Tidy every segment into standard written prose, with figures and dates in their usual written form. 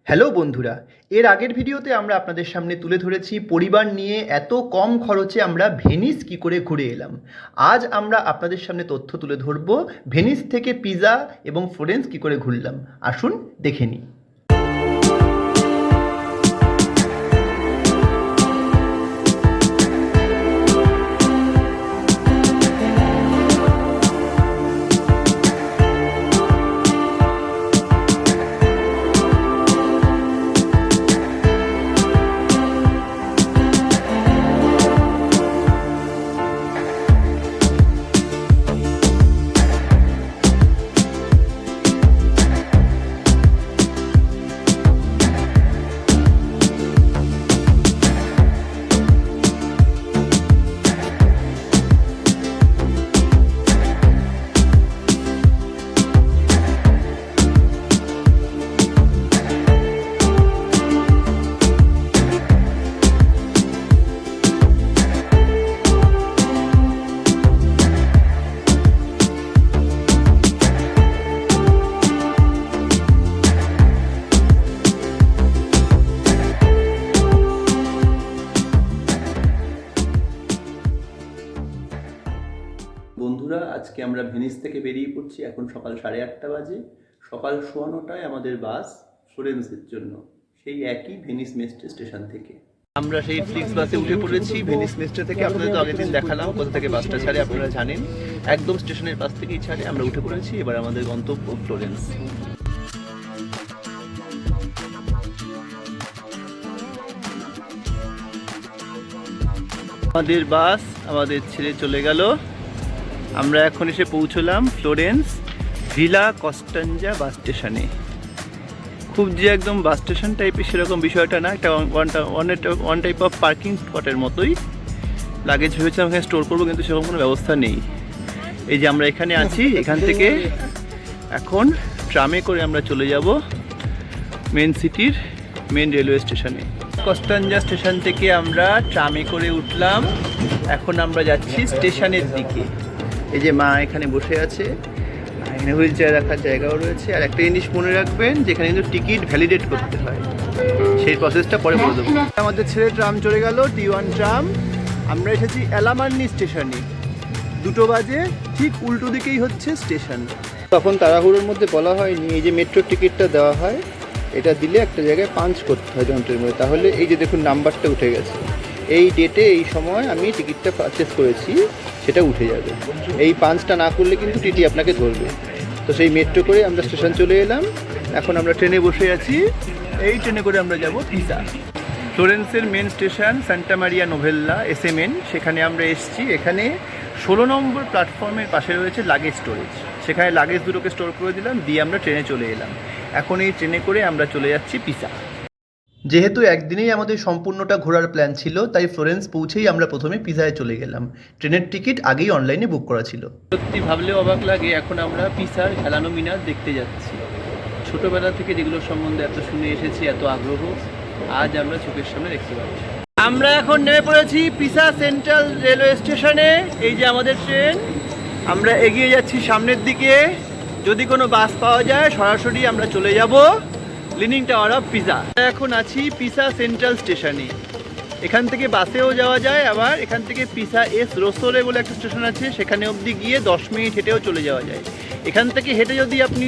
Hello বন্ধুরা, এর আগের ভিডিওতে আমরা আপনাদের সামনে তুলে ধরেছি পরিবার নিয়ে এত কম খরচে আমরা ভেনিস কী করে ঘুরে এলাম। আজ আমরা আপনাদের সামনে তথ্য তুলে ধরব ভেনিস থেকে পিসা এবং ফ্লোরেন্স কী করে ঘুরলাম। আসুন দেখে নিই। বন্ধুরা, আজকে আমরা ভেনিস থেকে বেরিয়ে পড়ছি। এখন সকাল 8:30 বাজে। সকাল 9:15টায় আমাদের বাস ফ্লোরেন্সের জন্য, সেই একই ভেনিস মেস্ট্রে স্টেশন থেকে। আমরা সেই ফ্লিক্স বাসে উঠে পড়েছি ভেনিস মেস্ট্রে থেকে। আপনাদের তো আগের দিন দেখালাম কোথা থেকে বাসটা ছাড়ে, আপনারা জানেন। একদম স্টেশনের পাশ থেকেই ছাড়ে। আমরা উঠে পড়েছি, এবার আমাদের গন্তব্য ফ্লোরেন্স। আমাদের বাস আমাদের ছেড়ে চলে গেল। আমরা এখন এসে পৌঁছলাম ফ্লোরেন্স ভিলা কস্টাঞ্জা বাস স্টেশনে। খুব যে একদম বাস স্টেশন টাইপের সেরকম বিষয়টা না, একটা ওয়ান টাইপ অফ পার্কিং স্পটের মতোই। লাগেজ ভেবেছিলাম এখানে স্টোর করবো, কিন্তু সেরকম কোনো ব্যবস্থা নেই। এই যে আমরা এখানে আছি, এখান থেকে এখন ট্রামে করে আমরা চলে যাব মেন সিটির মেন রেলওয়ে স্টেশনে। কস্টাঞ্জা স্টেশন থেকে আমরা ট্রামে করে উঠলাম। এখন আমরা যাচ্ছি স্টেশনের দিকে। এই যে মা এখানে বসে আছে, এখানে হুইল চেয়ার রাখার জায়গাও রয়েছে। আর একটা জিনিস মনে রাখবেন, যেখানে কিন্তু টিকিট ভ্যালিডেট করতে হয়, সেই প্রসেসটা পরে বলে দেবো। আমাদের ছেড়ে ট্রাম চলে গেল, T1 ট্রাম। আমরা এসেছি অ্যালামান্নি স্টেশনে। 2টো বাজে, ঠিক উল্টো দিকেই হচ্ছে স্টেশন। তখন তাড়াহুড়োর মধ্যে বলা হয়নি, এই যে মেট্রোর টিকিটটা দেওয়া হয়, এটা দিলে একটা জায়গায় পাঞ্চ করতে হয় যন্ত্রের মধ্যে, তাহলে এই যে দেখুন নাম্বারটা উঠে গেছে। এই ডেটে এই সময় আমি টিকিটটা পারচেস করেছি, সেটা উঠে যাবে। এই পাঞ্চটা না করলে কিন্তু টিটি আপনাকে ধরবে। তো সেই মেট্রো করে আমরা স্টেশন চলে এলাম। এখন আমরা ট্রেনে বসে আছি। এই ট্রেনে করে আমরা যাব পিসা। ফ্লোরেন্সের main station Santa Maria Novella SMN, সেখানে আমরা এসেছি। এখানে 16 নম্বর প্ল্যাটফর্মের পাশে রয়েছে লাগেজ স্টোরেজ। সেখানে লাগেজ দুটোকে স্টোর করে দিলাম, দিয়ে আমরা ট্রেনে চলে এলাম। এখন এই ট্রেনে করে আমরা চলে যাচ্ছি পিসা। যেহেতু একদিনেই আমাদের সম্পূর্ণটা ঘোরার প্ল্যান ছিল, তাই ফ্লোরেন্স পৌঁছেই আমরা প্রথমে পিসায় চলে গেলাম। ট্রেনের টিকিট আগেই অনলাইনে বুক করা ছিল। সত্যি ভাবলেও অবাক লাগে, এখন আমরা পিসার হেলানো মিনার দেখতে যাচ্ছি। ছোটোবেলা থেকে যেগুলো সম্বন্ধে এত শুনে এসেছি, এত আগ্রহ, আজ আমরা চোখের সামনে দেখতে পাচ্ছি। আমরা এখন নেমে পড়েছি পিসা সেন্ট্রাল রেলওয়ে স্টেশনে। এই যে আমাদের ট্রেন, আমরা এগিয়ে যাচ্ছি সামনের দিকে। যদি কোনো বাস পাওয়া যায় সরাসরি আমরা চলে যাব লিনিং টাওয়ার অফ পিসা। এখন আছি পিসা সেন্ট্রাল স্টেশনে। এখান থেকে বাসেও যাওয়া যায়, আবার এখান থেকে পিসা এস রোসোরে বলে একটা স্টেশন আছে, সেখানে অবধি গিয়ে 10 মিনিট হেঁটেও চলে যাওয়া যায়। এখান থেকে হেঁটে যদি আপনি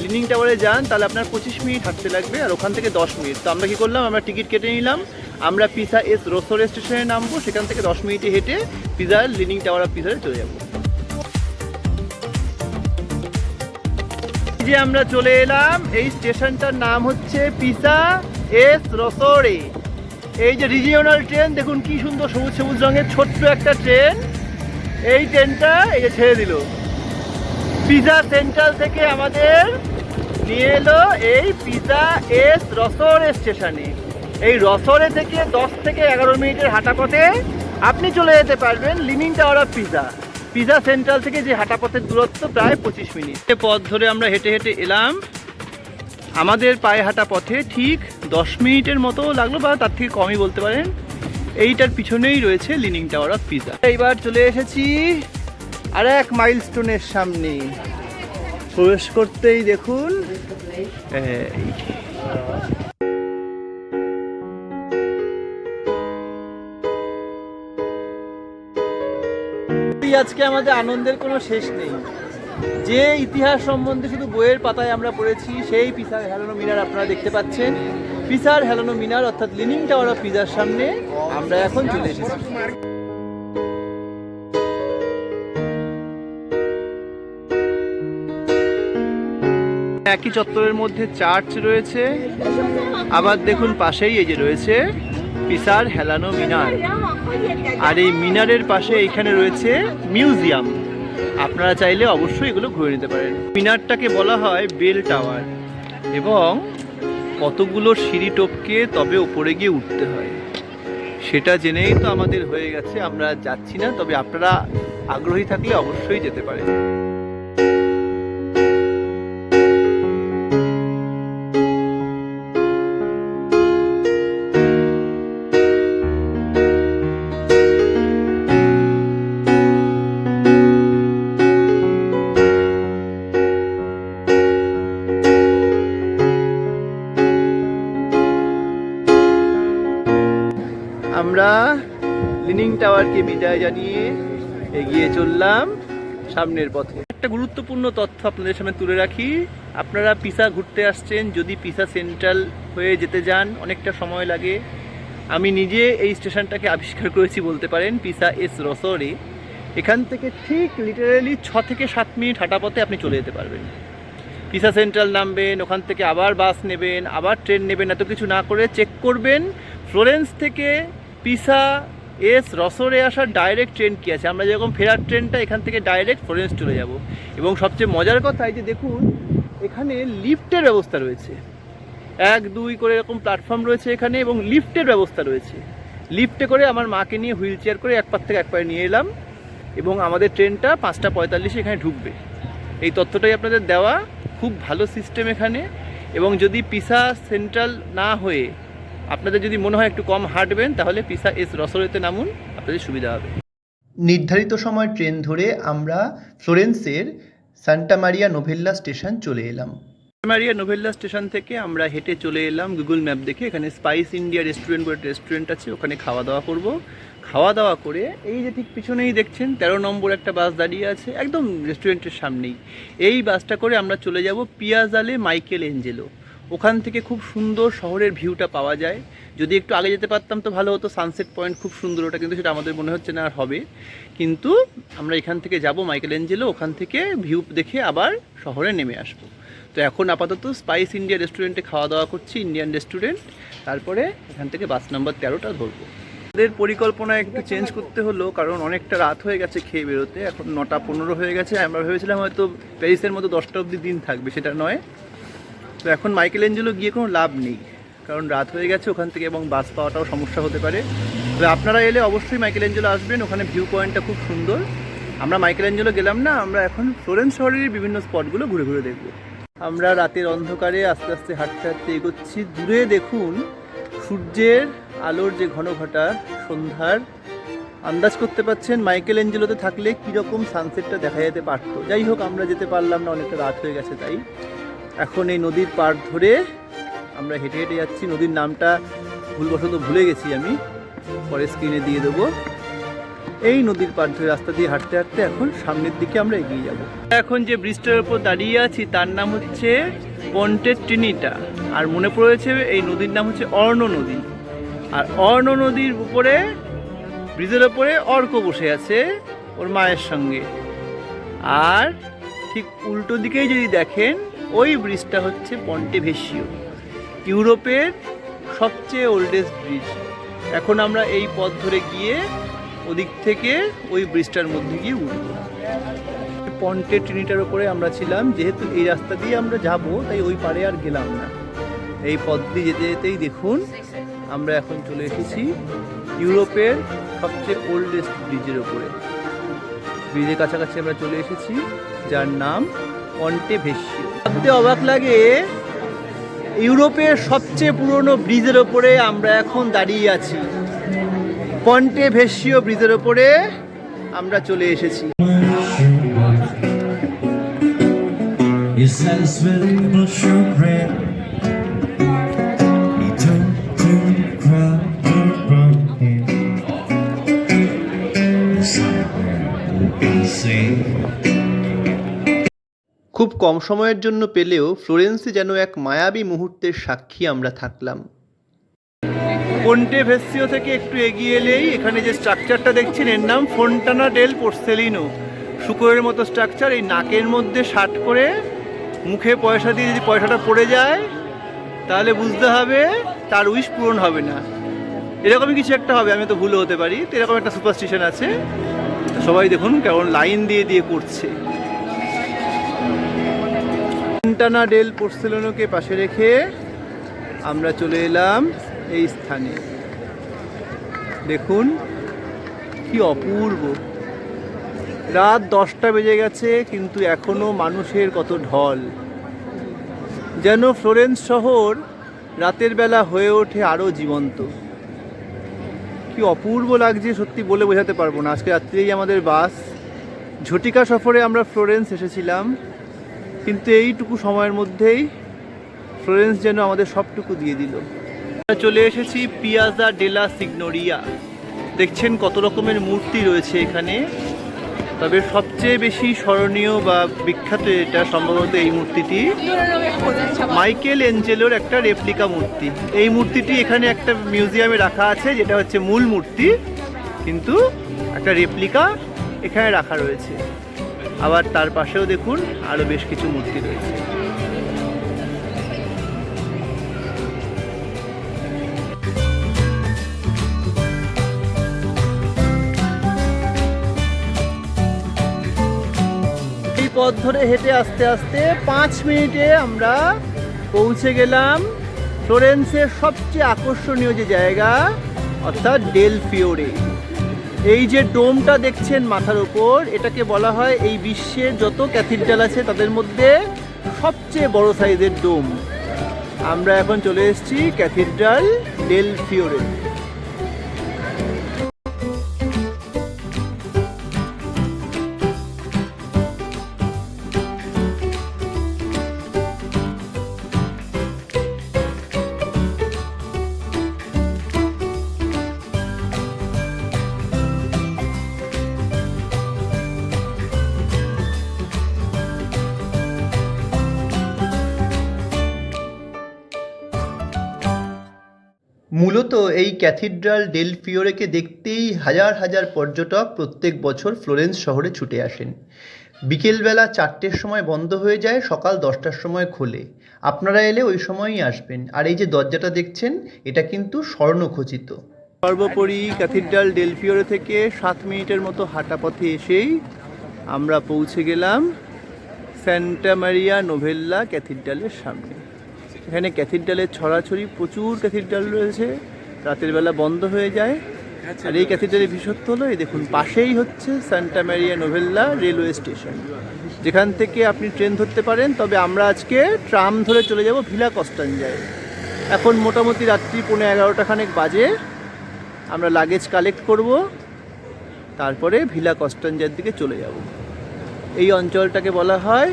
লিনিং টাওয়ারে যান, তাহলে আপনার 25 মিনিট হাঁটতে লাগবে, আর ওখান থেকে 10 মিনিট। তো আমরা কী করলাম, আমরা টিকিট কেটে নিলাম। আমরা পিসা এস রোসোরে স্টেশনে নামবো, সেখান থেকে 10 মিনিটে হেঁটে পিসার লিনিং টাওয়ার অফ পিসারে চলে যাবো। যে আমরা চলে এলাম, এই স্টেশনটার নাম হচ্ছে পিসা এস রোসোরে। এই যে রিজিওনাল ট্রেন, দেখুন কি সুন্দর সবুজ সবুজ রঙের ছোট্ট একটা ট্রেন। এই ট্রেনটা এই যে ছেড়ে দিল পিসা সেন্ট্রাল থেকে, আমাদের নিয়ে এলো এই পিসা এস রোসোরে স্টেশনে। এই রোসোরে থেকে 10 থেকে 11 মিনিটের হাঁটা পথে আপনি চলে যেতে পারবেন লিনিং টাওয়ার অফ পিসা। পিসা সেন্ট্রাল থেকে যে হাঁটা পথের দূরত্ব প্রায় 25 মিনিট। পথ ধরে আমরা হেঁটে হেঁটে এলাম। আমাদের পায়ে হাঁটা পথে ঠিক 10 মিনিটের মতো লাগলো, বা তার থেকে কমই বলতে পারেন। এইটার পিছনেই রয়েছে লিনিং টাওয়ার অফ পিসা। এইবার চলে এসেছি আর এক মাইলস্টোনের সামনে। প্রবেশ করতেই দেখুন আজকে আমাদের আনন্দের কোনো শেষ নেই। যে ইতিহাস সম্বন্ধে শুধু বইয়ের পাতায় আমরা পড়েছি, সেই পিসার হেলানো মিনার আপনারা দেখতে পাচ্ছেন। পিসার হেলানো মিনার অর্থাৎ লিনিং টাওয়ার অফ পিসার সামনে আমরা এখন চলে এসেছি। একই চত্বরের মধ্যে চার্চ রয়েছে, আবার দেখুন পাশেই এই যে রয়েছে পিসার হেলানো মিনার, আর এই মিনারের পাশে এখানে রয়েছে মিউজিয়াম। আপনারা চাইলে অবশ্যই এগুলো ঘুরে নিতে পারেন। মিনারটাকে বলা হয় বেল টাওয়ার, এবং কতগুলো সিঁড়ি টপকে তবে ওপরে গিয়ে উঠতে হয় সেটা জেনেই তো আমাদের হয়ে গেছে। আমরা যাচ্ছি না, তবে আপনারা আগ্রহী থাকলে অবশ্যই যেতে পারেন। আমরা লিনিং টাওয়ারকে বিদায় জানিয়ে এগিয়ে চললাম সামনের পথে। একটা গুরুত্বপূর্ণ তথ্য আপনাদের সামনে তুলে রাখি। আপনারা পিসা ঘুরতে আসছেন, যদি পিসা সেন্ট্রাল হয়ে যেতে যান অনেকটা সময় লাগে। আমি নিজে এই স্টেশনটাকে আবিষ্কার করেছি বলতে পারেন, পিসা এস রসোরে। এখান থেকে ঠিক লিটারালি 6 থেকে 7 মিনিট হাঁটা পথে আপনি চলে যেতে পারবেন। পিসা সেন্ট্রাল নামবেন, ওখান থেকে আবার বাস নেবেন, আবার ট্রেন নেবেন, এত কিছু না করে চেক করবেন ফ্লোরেন্স থেকে পিসা এস রসোরে আসার ডাইরেক্ট ট্রেন কী আছে। আমরা যেরকম ফেরার ট্রেনটা এখান থেকে ডাইরেক্ট ফ্লোরেন্স চলে যাব। এবং সবচেয়ে মজার কথা এই যে দেখুন, এখানে লিফটের ব্যবস্থা রয়েছে, 1, 2 করে এরকম প্ল্যাটফর্ম রয়েছে এখানে, এবং লিফটের ব্যবস্থা রয়েছে। লিফটে করে আমার মাকে নিয়ে হুইল চেয়ার করে এক পার থেকে এক পায়ে নিয়ে এলাম, এবং আমাদের ট্রেনটা 5:45 এখানে ঢুকবে। এই তথ্যটাই আপনাদের দেওয়া। খুব ভালো সিস্টেম এখানে। এবং যদি পিসা সেন্ট্রাল না হয়ে আপনাদের যদি মনে হয় একটু কম হাঁটবেন, তাহলে পিসা এস রসোরেতে নামুন, আপনাদের সুবিধা হবে। নির্ধারিত সময় ট্রেন ধরে আমরা ফ্লোরেন্সের সান্টা মারিয়া নোভেল্লা স্টেশন চলে এলাম। সান্টা মারিয়া নোভেল্লা স্টেশন থেকে আমরা হেঁটে চলে এলাম গুগল ম্যাপ দেখে। এখানে স্পাইস ইন্ডিয়া রেস্টুরেন্ট বলে রেস্টুরেন্ট আছে, ওখানে খাওয়া দাওয়া করব। খাওয়া দাওয়া করে এই যে ঠিক পিছনেই দেখছেন 13 নম্বর একটা বাস দাঁড়িয়ে আছে একদম রেস্টুরেন্টের সামনেই। এই বাসটা করে আমরা চলে যাব পিয়াজালে মাইকেল এঞ্জেলো। ওখান থেকে খুব সুন্দর শহরের ভিউটা পাওয়া যায়। যদি একটু আগে যেতে পারতাম তো ভালো হতো, সানসেট পয়েন্ট খুব সুন্দর ওটা, কিন্তু সেটা আমাদের মনে হচ্ছে না আর হবে। কিন্তু আমরা এখান থেকে যাব মাইকেল এঞ্জেলো, ওখান থেকে ভিউ দেখে আবার শহরে নেমে আসবো। তো এখন আপাতত স্পাইস ইন্ডিয়া রেস্টুরেন্টে খাওয়া দাওয়া করছি, ইন্ডিয়ান রেস্টুরেন্ট। তারপরে এখান থেকে বাস নাম্বার 13টা ধরবো। আমাদের পরিকল্পনা একটু চেঞ্জ করতে হলো, কারণ অনেকটা রাত হয়ে গেছে খেয়ে বেরোতে। এখন 9:15 হয়ে গেছে। আমরা ভেবেছিলাম হয়তো প্যারিসের মতো 10টা অবধি দিন থাকবে, সেটা নয়। তো এখন মাইকেল এঞ্জেলো গিয়ে কোনো লাভ নেই, কারণ রাত হয়ে গেছে ওখান থেকে, এবং বাস পাওয়াটাও সমস্যা হতে পারে। তবে আপনারা এলে অবশ্যই মাইকেল এঞ্জেলো আসবেন, ওখানে ভিউ পয়েন্টটা খুব সুন্দর। আমরা মাইকেল এঞ্জেলো গেলাম না, আমরা এখন ফ্লোরেন্স শহরের বিভিন্ন স্পটগুলো ঘুরে ঘুরে দেখব। আমরা রাতের অন্ধকারে আস্তে আস্তে হাঁটতে হাঁটতে এগোচ্ছি। দূরে দেখুন সূর্যের আলোর যে ঘন ঘটা সন্ধ্যার, আন্দাজ করতে পারছেন মাইকেল এঞ্জেলোতে থাকলে কীরকম সানসেটটা দেখা যেতে পারতো। যাই হোক, আমরা যেতে পারলাম না, অনেকটা রাত হয়ে গেছে। তাই এখন এই নদীর পাড় ধরে আমরা হেঁটে হেঁটে যাচ্ছি। নদীর নামটা ভুলবশত ভুলে গেছি আমি, পরে স্ক্রিনে দিয়ে দেবো। এই নদীর পাড় ধরে রাস্তা দিয়ে হাঁটতে হাঁটতে এখন সামনের দিকে আমরা এগিয়ে যাব। এখন যে ব্রিজটার উপর দাঁড়িয়ে আছি তার নাম হচ্ছে পন্টে ট্রিনিটা, আর মনে পড়েছে এই নদীর নাম হচ্ছে অর্ণ নদী। আর অর্ণ নদীর উপরে, ব্রিজের ওপরে অর্ক বসে আছে ওর মায়ের সঙ্গে। আর ঠিক উল্টো দিকেই যদি দেখেন, ওই ব্রিজটা হচ্ছে পন্টে ভেসিও, ইউরোপের সবচেয়ে ওল্ডেস্ট ব্রিজ। এখন আমরা এই পথ ধরে গিয়ে ওদিক থেকে ওই ব্রিজটার মধ্যে গিয়ে উঠব। পন্টে ট্রিনিটার ওপরে আমরা ছিলাম, যেহেতু এই রাস্তা দিয়ে আমরা যাব তাই ওই পারে আর গেলাম না। এই পথ দিয়ে যেতে যেতেই দেখুন আমরা এখন চলে এসেছি ইউরোপের সবচেয়ে ওল্ডেস্ট ব্রিজের ওপরে। ব্রিজের কাছাকাছি আমরা চলে এসেছি, যার নাম পন্টে ভেসিও। ভাবতে অবাক লাগে, ইউরোপের সবচেয়ে পুরনো ব্রিজের ওপরে আমরা এখন দাঁড়িয়ে আছি। পন্টে ভেসিও ব্রিজের ওপরে আমরা চলে এসেছি। খুব কম সময়ের জন্য পেলেও ফ্লোরেন্সে যেন এক মায়াবী মুহূর্তের সাক্ষী আমরা থাকলাম। পন্টে ভেসিও থেকে একটু এগিয়ে এলেই এখানে যে স্ট্রাকচারটা দেখছেন এর নাম ফোন্টানা ডেল পোর্সেলিনো। শুকরের মতো স্ট্রাকচার, এই নাকের মধ্যে শার্ট করে মুখে পয়সা দিয়ে যদি পয়সাটা পড়ে যায় তাহলে বুঝতে হবে তার উইশ পূরণ হবে না, এরকমই কিছু একটা হবে, আমি তো ভুলও হতে পারি। তো এরকম একটা সুপারস্টিশন আছে। সবাই দেখুন কেমন লাইন দিয়ে দিয়ে করছে। ফোন্টানা ডেল পোর্সেলিনোকে পাশে রেখে আমরা চলে এলাম এই স্থানে। দেখুন কি অপূর্ব, রাত 10টা বেজে গেছে কিন্তু এখনো মানুষের কত ঢল, যেন ফ্লোরেন্স শহর রাতের বেলা হয়ে ওঠে আরও জীবন্ত। কি অপূর্ব লাগছে সত্যি বলে বোঝাতে পারবো না। আজকে রাত্রেই আমাদের বাস, ঝটিকা সফরে আমরা ফ্লোরেন্স এসেছিলাম, কিন্তু এইটুকু সময়ের মধ্যেই ফ্লোরেন্স যেন আমাদের সবটুকু দিয়ে দিল। চলে এসেছি পিয়াজা ডেলা সিগনোরিয়া। দেখছেন কত রকমের মূর্তি রয়েছে এখানে, তবে সবচেয়ে বেশি স্মরণীয় বা বিখ্যাত এটা সম্ভবত এই মূর্তিটি, মাইকেল এঞ্জেলোর একটা রেপ্লিকা মূর্তি। এই মূর্তিটি এখানে একটা মিউজিয়ামে রাখা আছে, যেটা হচ্ছে মূল মূর্তি, কিন্তু একটা রেপ্লিকা এখানে রাখা রয়েছে। আবার তার পাশেও দেখুন আরও বেশ কিছু মূর্তি রয়েছে। পথ ধরে হেঁটে আস্তে আস্তে 5 মিনিটে আমরা পৌঁছে গেলাম ফ্লোরেন্সের সবচেয়ে আকর্ষণীয় যে জায়গা, অর্থাৎ ডেল ফিওরে। এই যে ডোমটা দেখছেন মাথার ওপর, এটাকে বলা হয় এই বিশ্বের যত ক্যাথিড্রাল আছে তাদের মধ্যে সবচেয়ে বড় সাইজের ডোম। আমরা এখন চলে এসেছি ক্যাথিড্রাল ডেল ফিওরে। মূলত এই ক্যাথিড্রাল ডেল ফিওরেকে দেখতেই হাজার হাজার পর্যটক প্রত্যেক বছর ফ্লোরেন্স শহরে ছুটে আসেন। বিকেলবেলা 4টের সময় বন্ধ হয়ে যায়, সকাল 10টার সময় খোলে। আপনারা এলে ওই সময়ই আসবেন। আর এই যে দরজাটা দেখছেন এটা কিন্তু স্বর্ণখচিত। সর্বোপরি ক্যাথিড্রাল ডেল ফিওরে থেকে 7 মিনিটের মতো হাঁটা পথে এসেই আমরা পৌঁছে গেলাম সান্টা মারিয়া নোভেল্লা ক্যাথিড্রালের সামনে। এখানে ক্যাথিড্রালের ছড়াছড়ি, প্রচুর ক্যাথিড্রাল রয়েছে, রাতের বেলা বন্ধ হয়ে যায়। আর এই ক্যাথিড্রালের বিশেষত্ব হলো এই দেখুন পাশেই হচ্ছে সান্টা মারিয়া নোভেল্লা রেলওয়ে স্টেশন, যেখান থেকে আপনি ট্রেন ধরতে পারেন। তবে আমরা আজকে ট্রাম ধরে চলে যাব ভিলা কস্টাঞ্জায়। এখন মোটামুটি রাত্রি 11:30 খানেক বাজে। আমরা লাগেজ কালেক্ট করব, তারপরে ভিলা কস্টাঞ্জার দিকে চলে যাব। এই অঞ্চলটাকে বলা হয়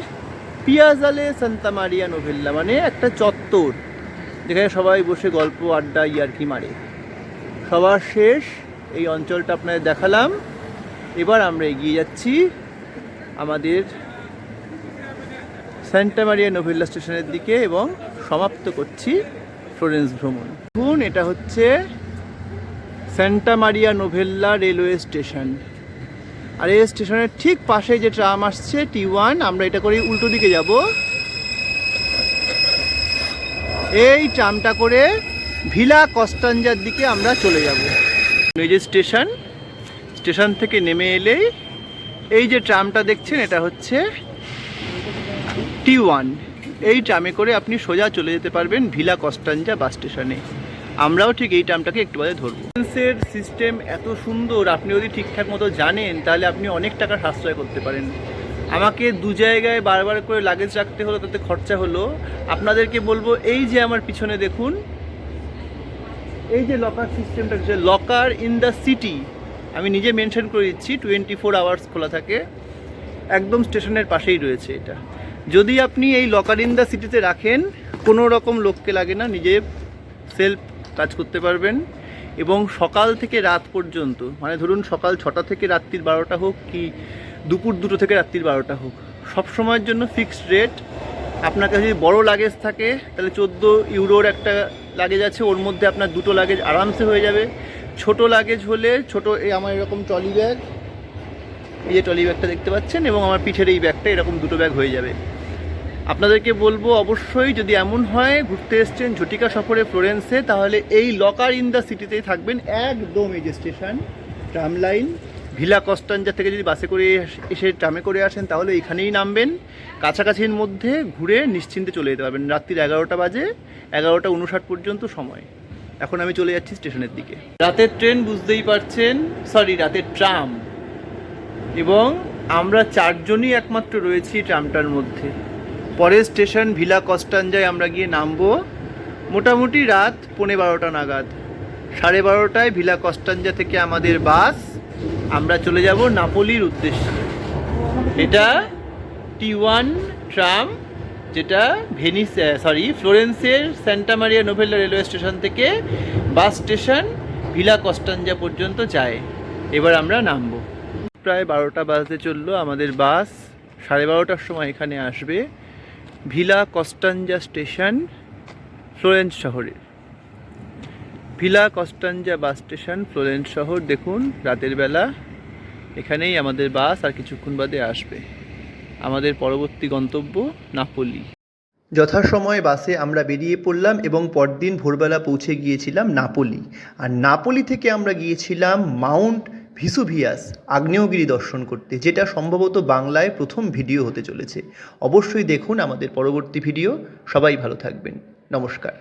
পিয়াজালে সান্তা মারিয়া নোভেল্লা, মানে একটা চত্বর যেখানে সবাই বসে গল্প আড্ডা ইয়ার্কি মারে। সবার শেষ এই অঞ্চলটা আপনাদের দেখালাম। এবার আমরা এগিয়ে যাচ্ছি আমাদের সান্টা মারিয়া নোভেল্লা স্টেশনের দিকে এবং সমাপ্ত করছি ফ্লোরেন্স ভ্রমণ। দেখুন এটা হচ্ছে সান্টা মারিয়া নোভেল্লা রেলওয়ে স্টেশন। আর এই স্টেশনের ঠিক পাশে যে ট্রাম আসছে T1, আমরা এটা করে উল্টো দিকে যাব। এই ট্রামটা করে ভিলা কস্টাঞ্জার দিকে আমরা চলে যাব। এই যে স্টেশন থেকে নেমে এলেই এই যে ট্রামটা দেখছেন এটা হচ্ছে T1। এই ট্রামে করে আপনি সোজা চলে যেতে পারবেন ভিলা কস্টাঞ্জা বাস স্টেশনে। আমরাও ঠিক এই ট্রামটাকে একটু বাদে ধরবো। ফ্লোরেন্সের সিস্টেম এত সুন্দর, আপনি যদি ঠিকঠাক মতো জানেন তাহলে আপনি অনেক টাকা সাশ্রয় করতে পারেন। আমাকে 2 জায়গায় বারবার করে লাগেজ রাখতে হলো, তাতে খরচা হলো। আপনাদেরকে বলবো এই যে আমার পিছনে দেখুন, এই যে লকার সিস্টেমটা, লকার ইন দ্য সিটি, আমি নিজে মেনশন করে দিচ্ছি 24 আওয়ার্স খোলা থাকে, একদম স্টেশনের পাশেই রয়েছে এটা। যদি আপনি এই লকার ইন দ্য সিটিতে রাখেন, কোনো রকম লোককে লাগে না, নিজে সেলফ কাজ করতে পারবেন। এবং সকাল থেকে রাত পর্যন্ত, মানে ধরুন সকাল 6টা থেকে রাত্রির 12টা হোক কি দুপুর 2টো থেকে রাত্রির 12টা হোক, সবসময়ের জন্য ফিক্সড রেট। আপনার কাছে যদি বড়ো লাগেজ থাকে তাহলে 14 ইউরোর একটা লাগেজ আছে, ওর মধ্যে আপনার 2টো লাগেজ আরামসে হয়ে যাবে। ছোট লাগেজ হলে এই আমার এরকম ট্রলি ব্যাগ, এই যে ট্রলি ব্যাগটা দেখতে পাচ্ছেন, এবং আমার পিঠের এই ব্যাগটা, এরকম 2টো ব্যাগ হয়ে যাবে। আপনাদেরকে বলবো অবশ্যই যদি এমন হয় ঘুরতে এসছেন ঝটিকা সফরে ফ্লোরেন্সে, তাহলে এই লকার ইন দ্য সিটিতেই থাকবেন, একদম এই যে স্টেশন ট্রাম লাইন ভিলা কস্টাঞ্জা থেকে যদি বাসে করে এসে ট্রামে করে আসেন তাহলে এখানেই নামবেন। কাছাকাছির মধ্যে ঘুরে নিশ্চিন্তে চলে যেতে পারবেন। রাত্রির 11টা বাজে, 11:59 পর্যন্ত সময়। এখন আমি চলে যাচ্ছি স্টেশনের দিকে। রাতের ট্রেন বুঝতেই পারছেন, রাতের ট্রাম, এবং আমরা 4 জনই একমাত্র রয়েছি ট্রামটার মধ্যে। পরের স্টেশন ভিলা কস্টাঞ্জায় আমরা গিয়ে নামবো মোটামুটি রাত 12:15 নাগাদ। 12:30টায় ভিলা কস্টাঞ্জা থেকে আমাদের বাস, আমরা চলে যাব নাপোলির উদ্দেশ্যে। এটা T1 ট্রাম, যেটা ফ্লোরেন্সের Santa Maria Novella railway station থেকে বাস স্টেশন ভিলা কস্টাঞ্জা পর্যন্ত যায়। এবার আমরা নামবো। প্রায় 12টা বাজতে চললো, আমাদের বাস 12:30টার সময় এখানে আসবে। ভিলা কস্টাঞ্জা স্টেশন ফ্লোরেন্স শহরের, ভিলা কস্টাঞ্জা বাস স্টেশন ফ্লোরেন্স শহর। দেখুন রাতের বেলা এখানেই আমাদের বাস আর কিছুক্ষণ বাদে আসবে। আমাদের পরবর্তী গন্তব্য নাপোলি। যথাসময়ে বাসে আমরা বেরিয়ে পড়লাম এবং পরদিন ভোরবেলা পৌঁছে গিয়েছিলাম নাপোলি। আর নাপোলি থেকে আমরা গিয়েছিলাম মাউন্ট ভিসুভিয়াস আগ্নেয়গিরি দর্শন করতে, যেটা সম্ভবত বাংলায় প্রথম ভিডিও হতে চলেছে। অবশ্যই দেখুন আমাদের পরবর্তী ভিডিও। সবাই ভালো থাকবেন। নমস্কার।